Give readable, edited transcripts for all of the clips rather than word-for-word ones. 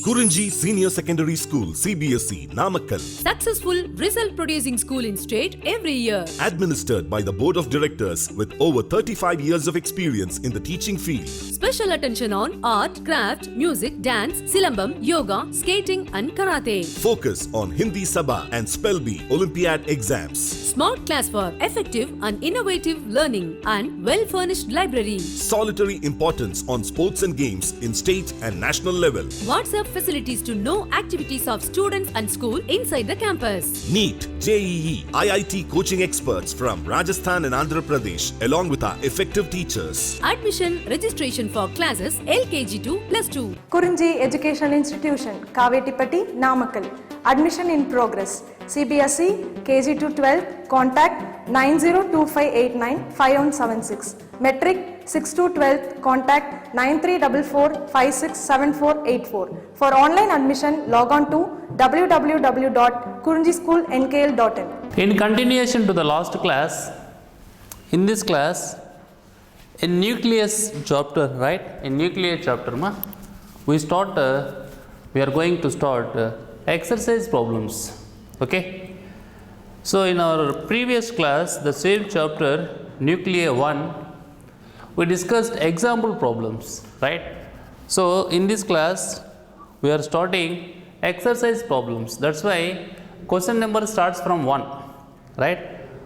Kurinji Senior Secondary School, CBSE, Namakkal. Successful result producing school in state every year. Administered by the Board of Directors with over 35 years of experience in the teaching field. Special attention on art, craft, music, dance, silambam, yoga, skating and karate. Focus on Hindi Sabha and Spell Bee Olympiad exams. Smart class for effective and innovative learning and well-furnished library. Solitary importance on sports and games in state and national level. WhatsApp facilities to know activities of students and school inside the campus. NEET, JEE, IIT coaching experts from Rajasthan and Andhra Pradesh along with our effective teachers. Admission registration for classes LKG to +2. Kurinji Educational Institution, Kavetipatti, Namakkal. Admission in progress. CBSE, KG to 12, contact 9025895176. Metric 6 to 12, contact 9344567484. For online admission, log on to www.kurinjischoolnkl.in. In continuation to the last class, in this class, in nucleus chapter, right? In nucleus chapter, we are going to start exercise problems. Okay. So in our previous class, the same chapter, nucleus 1, we discussed example problems, right? So in this class, we are starting exercise problems. That's why question number starts from 1, right?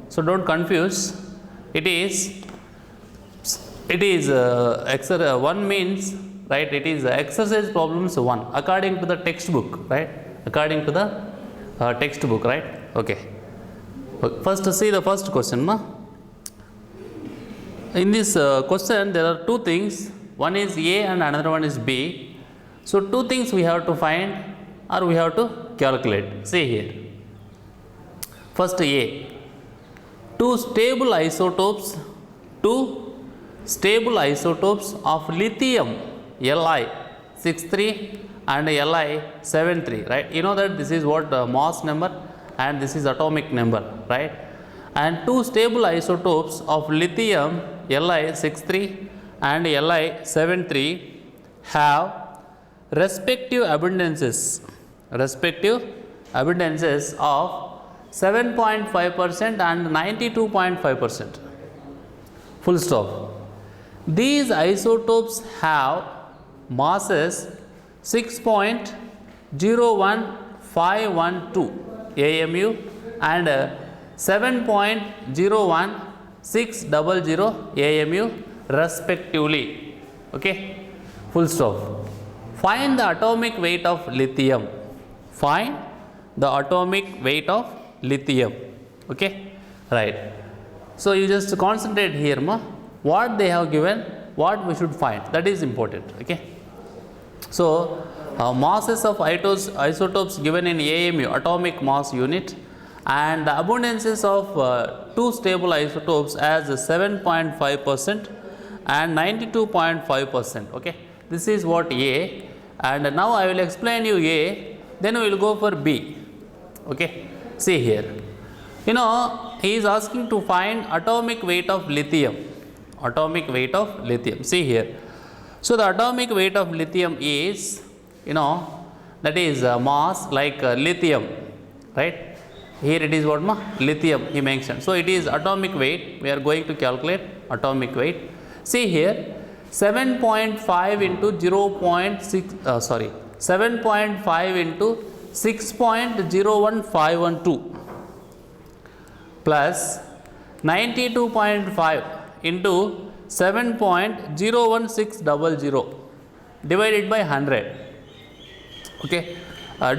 So don't confuse. It is 1 means, right? It is exercise problems 1 according to the textbook, right? According to the textbook, right? Okay. First see the first question, In this question there are two things, one is A and another one is B. So two things we have to find or we have to calculate. See here. First A, two stable isotopes of lithium Li63 and Li73, right? You know that this is what mass number and this is atomic number, right? And two stable isotopes of lithium Li63 and Li73 have respective abundances of 7.5% and 92.5%. Full stop. These isotopes have masses 6.01512 AMU and 7.01600 AMU respectively. Okay, full stop. Find the atomic weight of lithium. Find the atomic weight of lithium. Okay, right. So you just concentrate here, what they have given, what we should find, that is important. Okay. So masses of isotopes given in AMU, atomic mass unit, and the abundances of two stable isotopes as 7.5% and 92.5%. Okay, this is what A, and now I will explain you A, then we will go for B. Okay, see here. You know, he is asking to find atomic weight of lithium. Atomic weight of lithium. See here. So the atomic weight of lithium is, you know, that is mass like lithium, right? Here it is what lithium he mentioned. So it is atomic weight. We are going to calculate atomic weight. See here, 7.5 into 7.5 into 6.01512 plus 92.5 into 7.01600 divided by 100. Okay,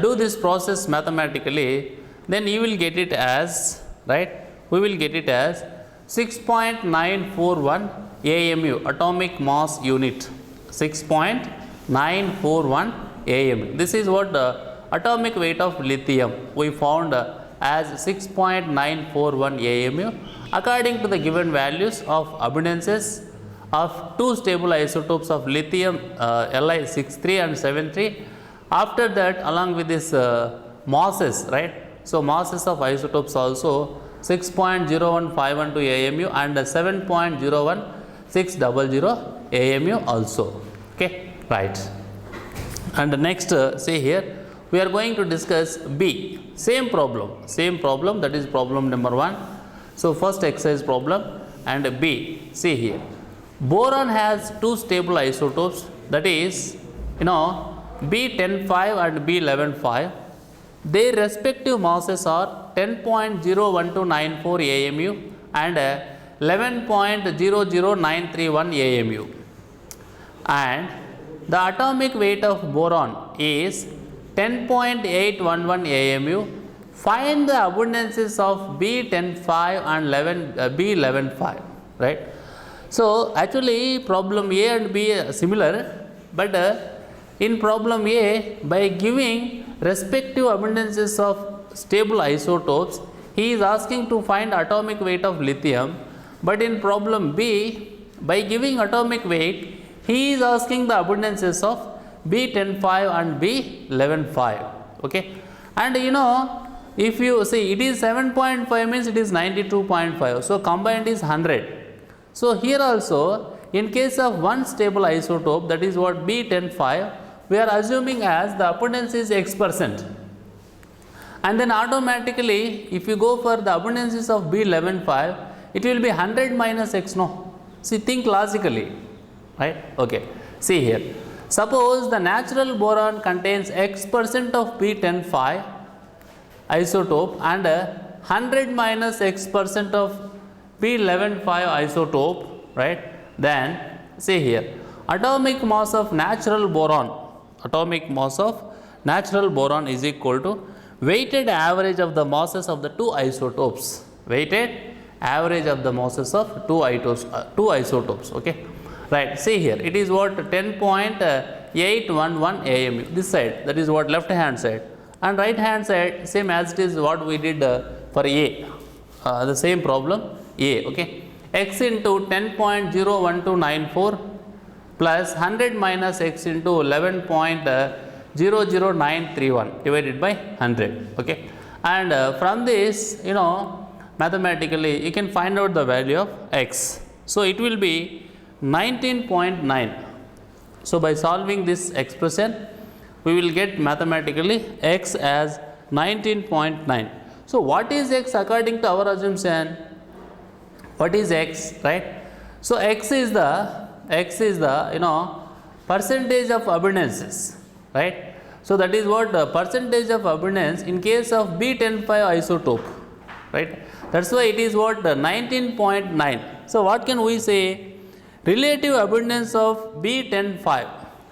do this process mathematically, then you will get it as, right, we will get it as 6.941 AMU, atomic mass unit, 6.941 AMU. This is what the atomic weight of lithium we found as 6.941 AMU according to the given values of abundances of two stable isotopes of lithium Li63 and 73. After that, along with this masses, right? So masses of isotopes also 6.01512 AMU and 7.01600 AMU also. Okay, right. And next, say here, we are going to discuss B. Same problem, that is problem number 1. So first exercise problem and B. See here, boron has two stable isotopes, that is, B105 and B115. Their respective masses are 10.01294 AMU and 11.00931 AMU. And the atomic weight of boron is 10.811 AMU. Find the abundances of B105 and B115, right? So actually problem A and B are similar, but in problem A, by giving respective abundances of stable isotopes, he is asking to find atomic weight of lithium. But in problem B, by giving atomic weight, he is asking the abundances of B105 and B115. Okay, and if you see, it is 7.5 means it is 92.5. So combined is 100. So here also, in case of one stable isotope, that is what B105, we are assuming as the abundance is X%. And then automatically, if you go for the abundances of B115, it will be 100 minus X, no? See, think logically, right? Okay, see here. Suppose the natural boron contains X% of B105 isotope and 100 minus X% of B115 isotope, right? Then, see here, atomic mass of natural boron is equal to weighted average of the masses of the two isotopes. Weighted average of the masses of two isotopes. Okay, right? See here, it is what 10.811 AMU. This side, that is what left hand side, and right hand side same as it is what we did for A. The same problem A. Okay, X into 10.01294 plus 100 minus X into 11.00931 divided by 100. Okay, and from this, mathematically you can find out the value of X. So it will be 19.9. So by solving this expression, we will get mathematically X as 19.9. So what is X according to our assumption? What is X, right? So X is the percentage of abundances, right? So that is what the percentage of abundance in case of B105 isotope, right? That's why it is what 19.9. So what can we say? Relative abundance of B105.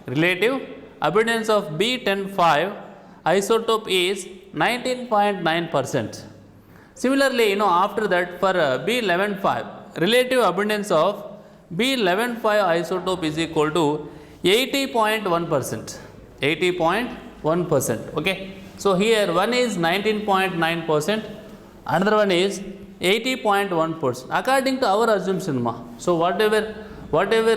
Relative abundance of B105 isotope is 19.9%. Similarly, after that for B115, relative abundance of B115 isotope is equal to 80.1%. 80.1%. Okay. So here one is 19.9%, another one is 80.1%. According to our assumption, so whatever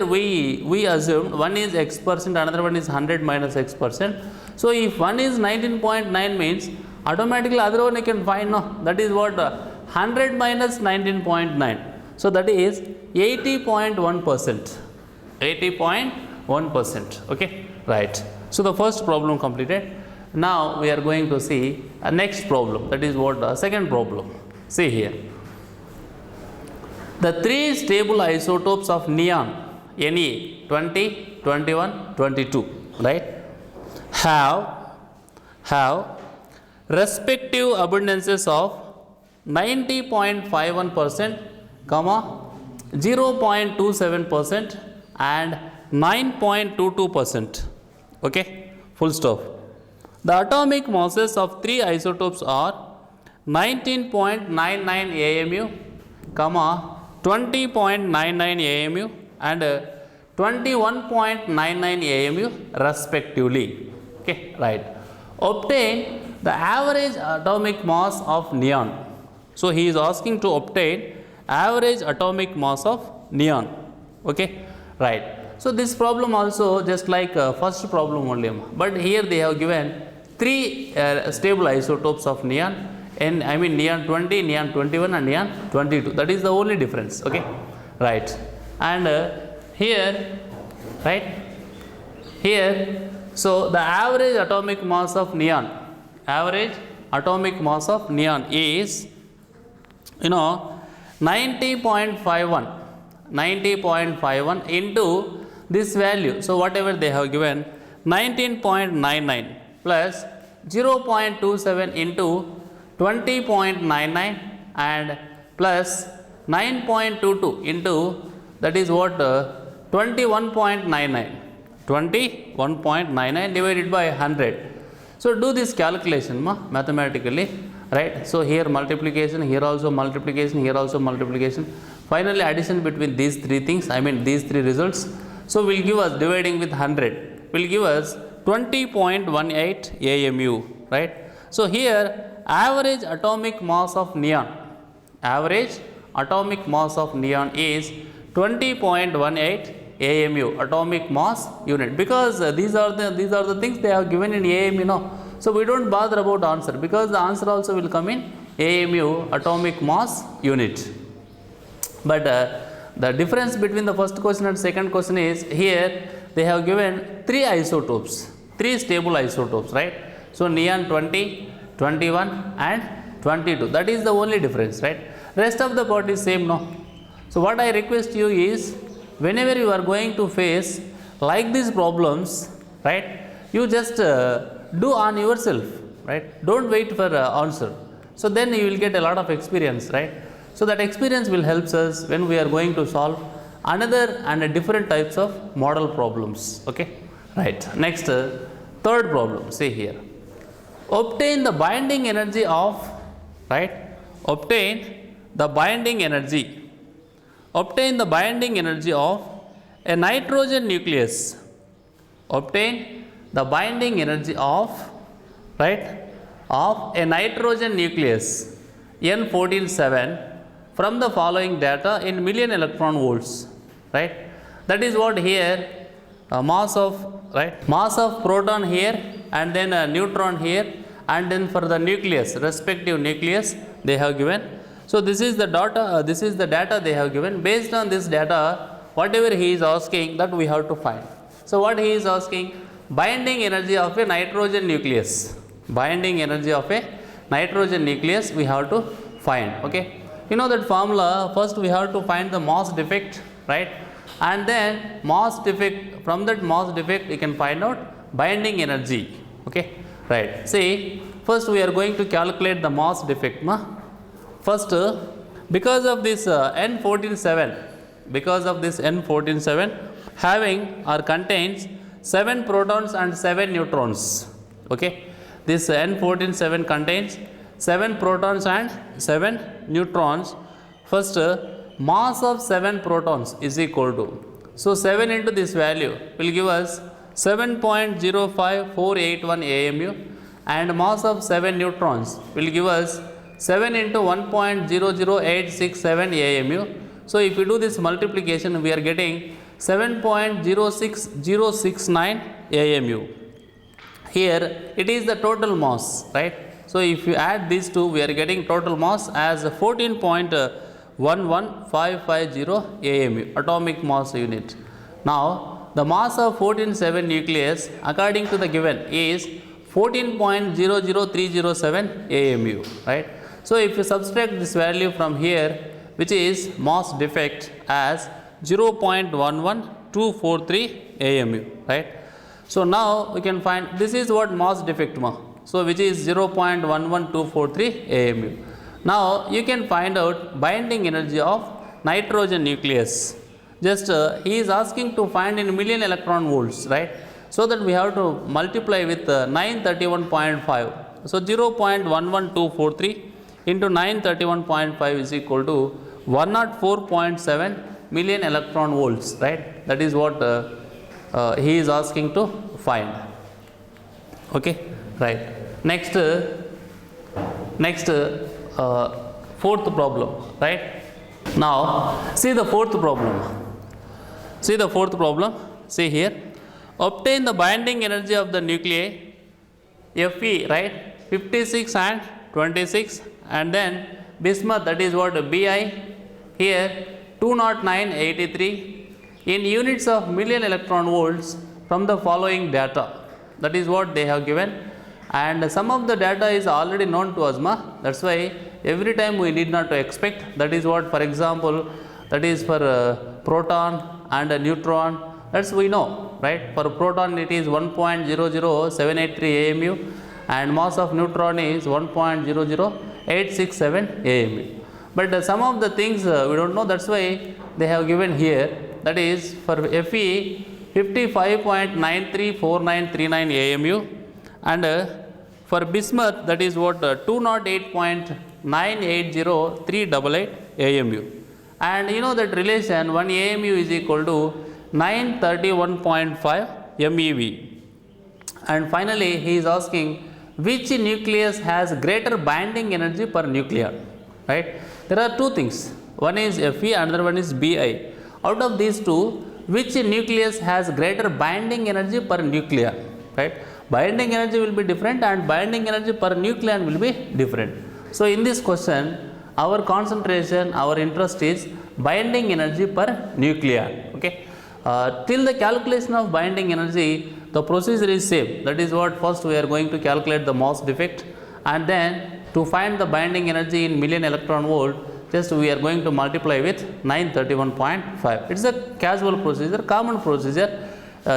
we assumed, one is X%, another one is 100 minus X%. So if one is 19.9 means automatically other one you can find, no? That is what 100 minus 19.9. So that is 80.1%. 80.1%. Okay, right. So the first problem completed. Now we are going to see a next problem. That is what the second problem. See here. The three stable isotopes of neon, Ne, 20, 21, 22, right, have respective abundances of 90.51%, 0.27% and 9.22%. Okay, full stop. The atomic masses of three isotopes are 19.99 AMU, 20.99 AMU and 21.99 AMU respectively. Okay, right. Obtain the average atomic mass of neon. So he is asking to obtain average atomic mass of neon. Okay, right. So this problem also just like first problem only, but here they have given three stable isotopes of neon, and I mean neon 20, neon 21 and neon 22. That is the only difference. Okay, right. And here, right, here So the average atomic mass of neon is, 90.51 into this value. So whatever they have given, 19.99 plus 0.27 into 20.99 and plus 9.22 into, that is what, 21.99 divided by 100. So do this calculation mathematically, right? So here multiplication, here also multiplication, here also multiplication. Finally addition between these three things, these three results. So will give us, dividing with 100, will give us 20.18 AMU, right? So here average atomic mass of neon is 20.18 AMU, atomic mass unit, because these are the things they have given in AMU, so we don't bother about answer, because the answer also will come in AMU, atomic mass unit. But the difference between the first question and second question is, here they have given 3 isotopes, 3 stable isotopes, right? So neon 20, 21 and 22, that is the only difference, right? Rest of the part is same, no? So what I request you is, whenever you are going to face like these problems, right, you just do on yourself, right? Don't wait for answer. So then you will get a lot of experience, right? So that experience will help us when we are going to solve another and different types of model problems. Okay, right. Next, third problem. See here. Obtain the binding energy of, right? Obtain the binding energy of a nitrogen nucleus. Obtain the binding energy of, right, of a nitrogen nucleus N147 from the following data in million electron volts, right? That is what here, mass of proton here, and then a neutron here, and then for the nucleus, respective nucleus they have given. So this is the data they have given. Based on this data, whatever he is asking, that we have to find. So what he is asking, binding energy of a nitrogen nucleus. Binding energy of a nitrogen nucleus we have to find. Okay, you know that formula. First we have to find the mass defect, right? And then mass defect, from that mass defect you can find out binding energy. Okay, right. See, first we are going to calculate the mass defect. First, because of this N147 having or contains 7 protons and 7 neutrons. Okay, this N147 contains 7 protons and 7 neutrons. First, mass of 7 protons is equal to, so 7 into this value will give us 7.05481 AMU, and mass of 7 neutrons will give us 7 into 1.00867 AMU. So if we do this multiplication, we are getting 7.06069 AMU. Here it is the total mass, right? So if you add these two, we are getting total mass as 14.11550 AMU, atomic mass unit. Now the mass of 14.7 nucleus according to the given is 14.00307 AMU, right? So if you subtract this value from here, which is mass defect, as 0.11243 AMU, right? So now we can find, this is what mass defect, so which is 0.11243 AMU. Now you can find out binding energy of nitrogen nucleus. Just he is asking to find in million electron volts, right? So that we have to multiply with 931.5. So 0.11243 into 931.5 is equal to 104.7 million electron volts, right? That is what he is asking to find. Okay, right. Next, fourth problem, right? Now see the fourth problem. See here, obtain the binding energy of the nuclei Fe, right, 56 and 26, and then bismuth, that is what, Bi, here 20983 in units of million electron volts from the following data. That is what they have given, and some of the data is already known to us, that's why every time we need not to expect. That is what, for example, that is for proton and a neutron, that's we know, right? For proton it is 1.00783 AMU and mass of neutron is 1.00867 AMU. But some of the things we don't know, that's why they have given here. That is for Fe 55.934939 AMU, and for bismuth that is what 208.980388 AMU. And you know that relation 1 AMU is equal to 931.5 MeV. And finally he is asking which nucleus has greater binding energy per nucleon, right? There are two things, one is Fe, another one is Bi. Out of these two, which nucleus has greater binding energy per nucleon, right? Binding energy will be different and binding energy per nucleon will be different. So in this question our concentration, our interest is binding energy per nucleon, okay? Till the calculation of binding energy, the procedure is same. That is what, first we are going to calculate the Mohs defect, and then to find the binding energy in million electron volt, just we are going to multiply with 931.5. It is a casual procedure, common procedure.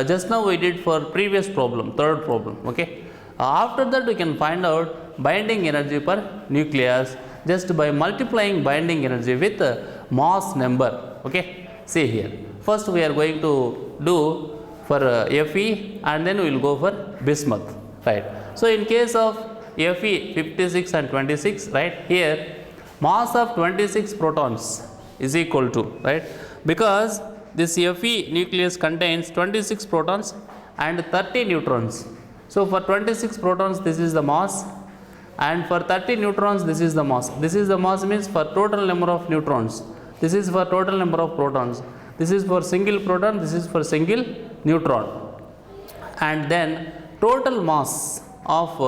Just now we did for previous problem, third problem, okay? After that we can find out binding energy per nucleus just by multiplying binding energy with Mohs number, okay? See here, first we are going to do for Fe and then we will go for bismuth, right? So in case of Fe 56 and 26, right, here mass of 26 protons is equal to, right, because this Fe nucleus contains 26 protons and 30 neutrons. So for 26 protons this is the mass, and for 30 neutrons this is the mass. This is the mass means for total number of neutrons, this is for total number of protons, this is for single proton, this is for single neutron, and then total mass of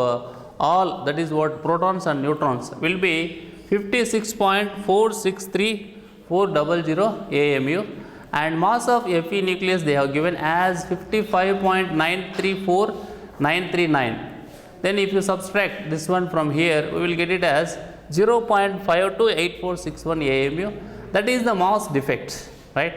all, that is what protons and neutrons, will be 56.463400 AMU, and mass of Fe nucleus they have given as 55.934939. Then if you subtract this one from here, we will get it as 0.528461 AMU. That is the mass defect, right?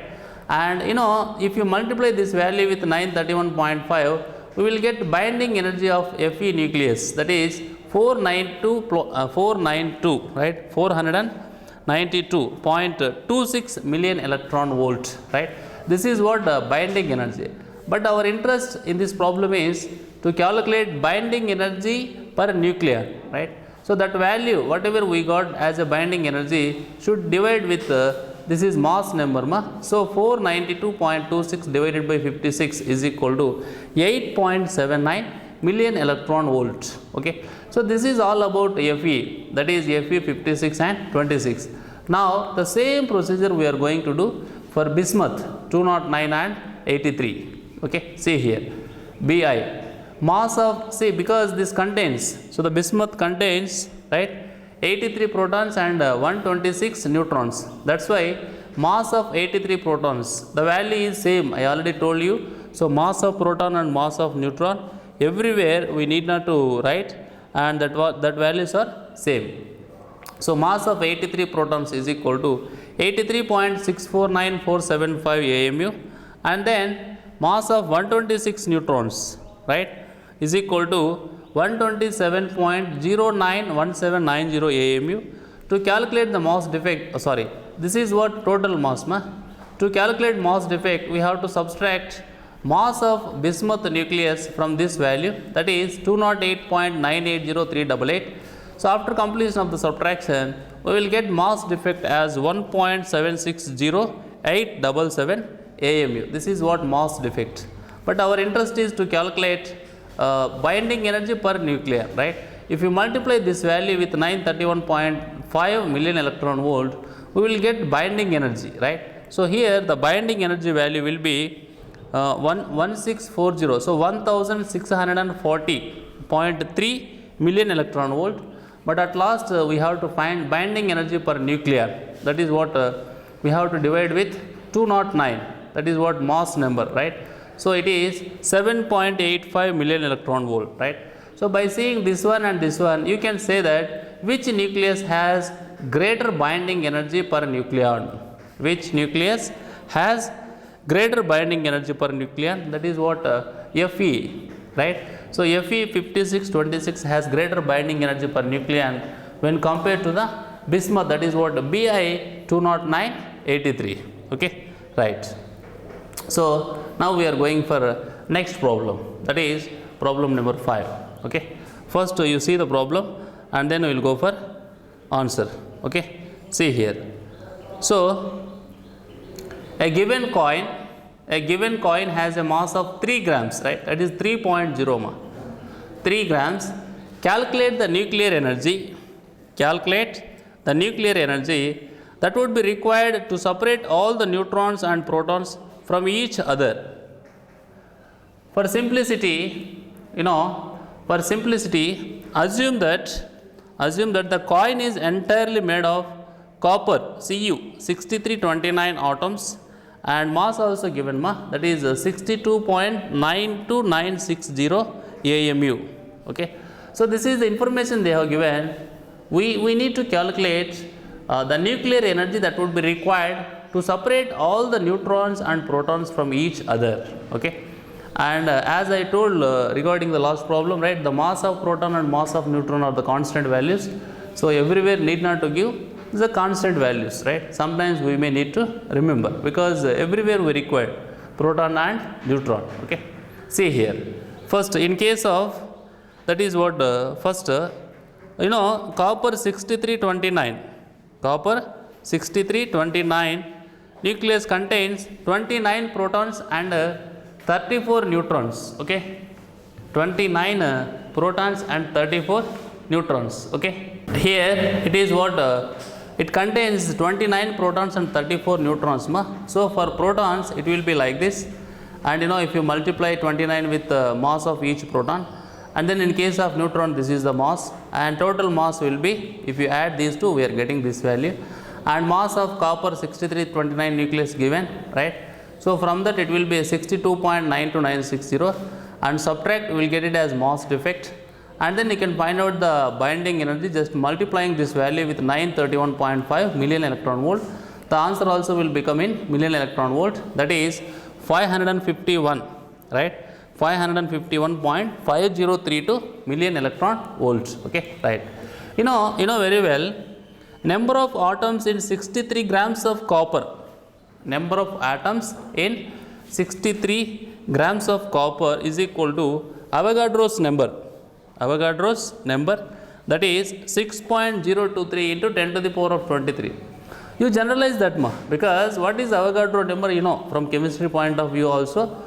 And you know, if you multiply this value with 931.5, we will get binding energy of Fe nucleus, that is 492, right? 492.26 million electron volt, right? This is what binding energy. But our interest in this problem is to calculate binding energy per nucleon, right? So that value, whatever we got as a binding energy, should divide with this is mass number, so 492.26 divided by 56 is equal to 8.79 million electron volt, okay? So this is all about Fe, that is Fe 56 and 26. Now the same procedure we are going to do for bismuth 209 and 83, okay? See here, Bi, mass of, see, because this contains, so the bismuth contains, right, 83 protons and 126 neutrons. That's why mass of 83 protons, the value is same, I already told you. So mass of proton and mass of neutron, everywhere we need not to write, and that values are same. So mass of 83 protons is equal to 83.649475 AMU, and then mass of 126 neutrons, right, is equal to 127.091790 AMU. To calculate the mass defect, this is what total mass, to calculate mass defect we have to subtract mass of bismuth nucleus from this value, that is 208.980388. So after completion of the subtraction, we will get mass defect as 1.760877 AMU. This is what mass defect. But our interest is to calculate binding energy per nucleon, right? If you multiply this value with 931.5 million electron volt, we will get binding energy, right? So here the binding energy value will be 1640, so 1640.3 million electron volt. But at last we have to find binding energy per nucleon, that is what we have to divide with 209, that is what mass number, right? So it is 7.85 million electron volt, right? So by seeing this one and this one, you can say that which nucleus has greater binding energy per nucleon? Which nucleus has greater binding energy per nucleon? That is what Fe, right? So Fe 5626 has greater binding energy per nucleon when compared to the bismuth, that is what Bi 20983. Okay, right. So now we are going for next problem, that is problem number 5. Okay, first you see the problem and then we will go for answer. Okay, see here. So a given coin has a mass of 3 grams, right? That is 3.0 ma. 3 grams. Calculate the nuclear energy. Calculate the nuclear energy that would be required to separate all the neutrons and protons from each other. For simplicity, assume that the coin is entirely made of copper Cu 6329 atoms and mass also given that is 62.92960 AMU. Okay, so this is the information they have given. We need to calculate the nuclear energy that would be required to separate all the neutrons and protons from each other. Okay, and as I told regarding the last problem, right, the mass of proton and mass of neutron are the constant values. So everywhere need not to give the constant values, right? Sometimes we may need to remember because everywhere we require proton and neutron. Okay, see here. First, in case of that is what first copper 6329. Copper 6329 nucleus contains 29 protons and 34 neutrons. Okay, 29 protons and 34 neutrons. Okay, here it is what it contains 29 protons and 34 neutrons. So for protons it will be like this, and if you multiply 29 with the mass of each proton, and then in case of neutron this is the mass, and total mass will be, if you add these two, we are getting this value, and mass of copper 6329 nucleus given, right? So from that it will be 62.92960, and subtract, we will get it as mass defect, and then you can find out the binding energy just multiplying this value with 931.5 million electron volt. The answer also will become in million electron volt, that is 551, right? 551.5032 million electron volts. Okay, right. You know very well, number of atoms in 63 grams of copper. Number of atoms in 63 grams of copper is equal to Avogadro's number. Avogadro's number, that is 6.023 into 10 to the power of 23. You generalize that because what is Avogadro number, from chemistry point of view also,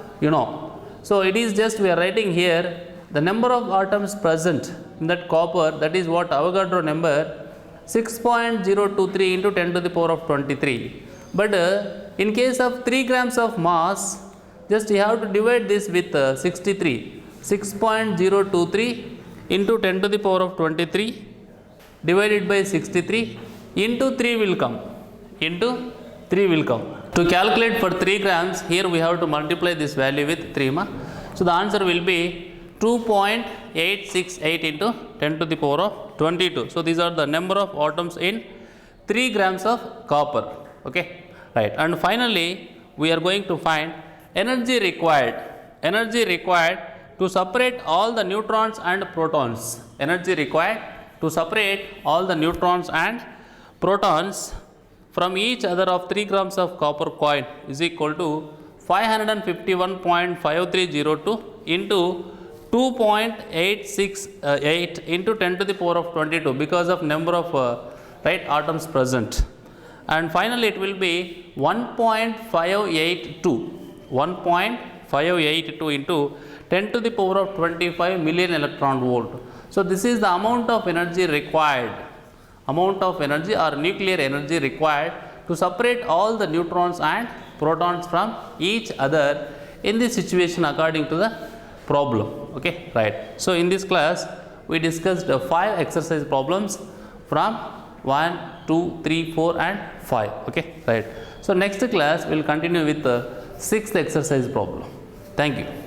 So it is just we are writing here the number of atoms present in that copper, that is what Avogadro number 6.023 into 10 to the power of 23. But in case of 3 grams of mass, just you have to divide this with 63. 6.023 into 10 to the power of 23 divided by 63 into 3 will come. Into 3 will come. To calculate for 3 grams, here we have to multiply this value with 3. So the answer will be 2.868 into 10 to the power of 22. So these are the number of atoms in 3 grams of copper. Okay, right. And finally, we are going to find energy required. Energy required to separate all the neutrons and protons. Energy required to separate all the neutrons and protons from each other of 3 grams of copper coin is equal to 551.5302 into 2.868 into 10 to the power of 22 because of number of atoms present. And finally, it will be 1.582 into 10 to the power of 25 million electron volt. So this is the amount of energy required, amount of energy or nuclear energy required to separate all the neutrons and protons from each other in this situation according to the problem. Okay, right. So in this class we discussed 5 exercise problems from 1, 2, 3, 4 and 5. Okay, right. So next class we will continue with the 6th exercise problem. Thank you.